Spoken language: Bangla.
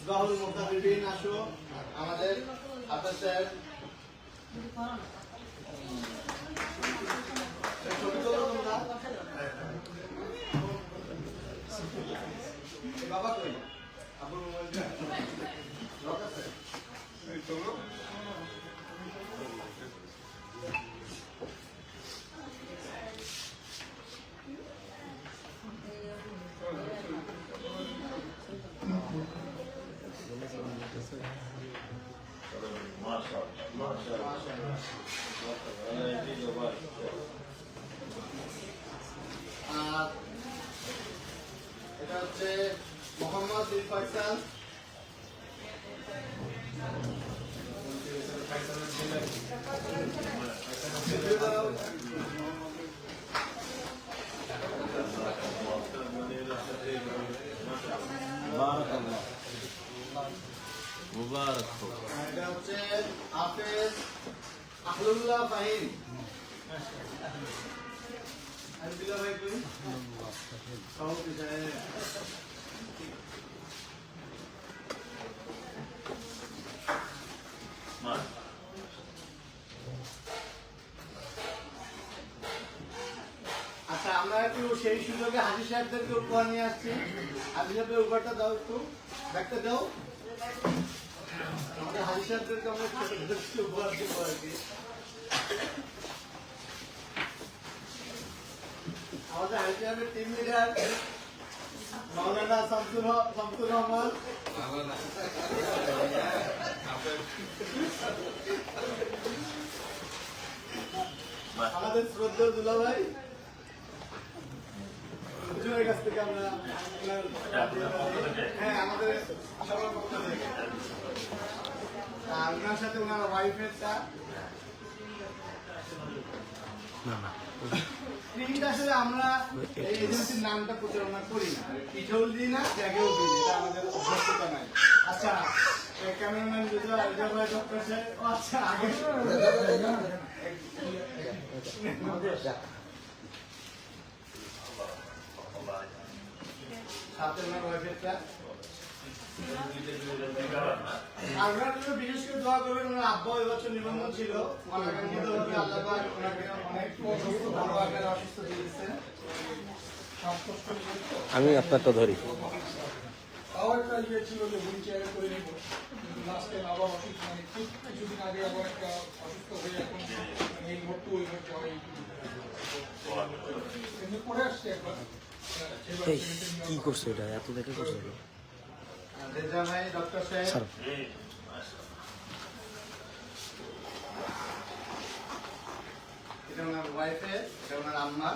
মিসবাহুল মুতাহিবিন আসো আমাদের আতা সাহেব ছবি তোলো তোমরা বাবা কই আপুর মোবাইলটা লক আছে এই তোলো এটা হচ্ছে মোহাম্মদ বিন ফয়সাল মুবারক হোক। এটা হচ্ছে হাফেজ আহলুল্লাহ ফাহিম আলহামদুলিল্লাহ ভাই কই সব যায় আচ্ছা আমরা একটু সেই সুযোগে হাজি সাহেবদেরকে উপহার নিয়ে আসছি হাজি সাহেবের উপহারটা দাও একটু ব্যাগটা দাও আমাদের হাজি সাহেবদেরকে আমরা ছোট উপহার দেবো আর কি আমাদের হাজি সাহেবের টিম লিডার মাওলানা শামসুর রহমান আমাদের শ্রদ্ধেয় দুলা ভাই দুজনের কাছ থেকে আমরা হ্যাঁ আমাদের সবার পক্ষ থেকে আর ওনার সাথে ওনার ওয়াইফেরটা প্রিন্ট আসলে আমরা এই এজেন্সির নামটা প্রচারণা করি না পিঠেও দিই না ব্যাগেও দিই না, এটা আমাদের অভ্যস্ততা নাই। আচ্ছা ক্যামেরাম্যান যদি আরেকজন ভাই ডক্টর সাহেব ও আচ্ছা আগে সাথে ওনার ওয়াইফেরটা আপনারা তো বিশেষ করে দোয়া করবেন ওনার আব্বা এবছর নিবন্ধন ছিল অনাকাঙ্ক্ষিতভাবে আল্লাহ পাক ওনাকে অনেক বড় আকারে অসুস্থ দিয়েছেন। আমি আপনারটা ধরি। তাও একটা ইয়ে ছিল যে হুইল চেয়ারে করে নেব, কিন্তু লাস্ট টাইম আবার অসুস্থ মানে ঠিক কিছুদিন আগে আবার একটা অসুস্থ হয়ে এখন এই ভর্তি ওই ভর্তি হয় কিন্তু পরে আসছে একবার কি করছো এটা এত দেখে করছো রেজা ভাই ডক্টর সাহেব এটা ওনার ওয়াইফের এটা ওনার আম্মা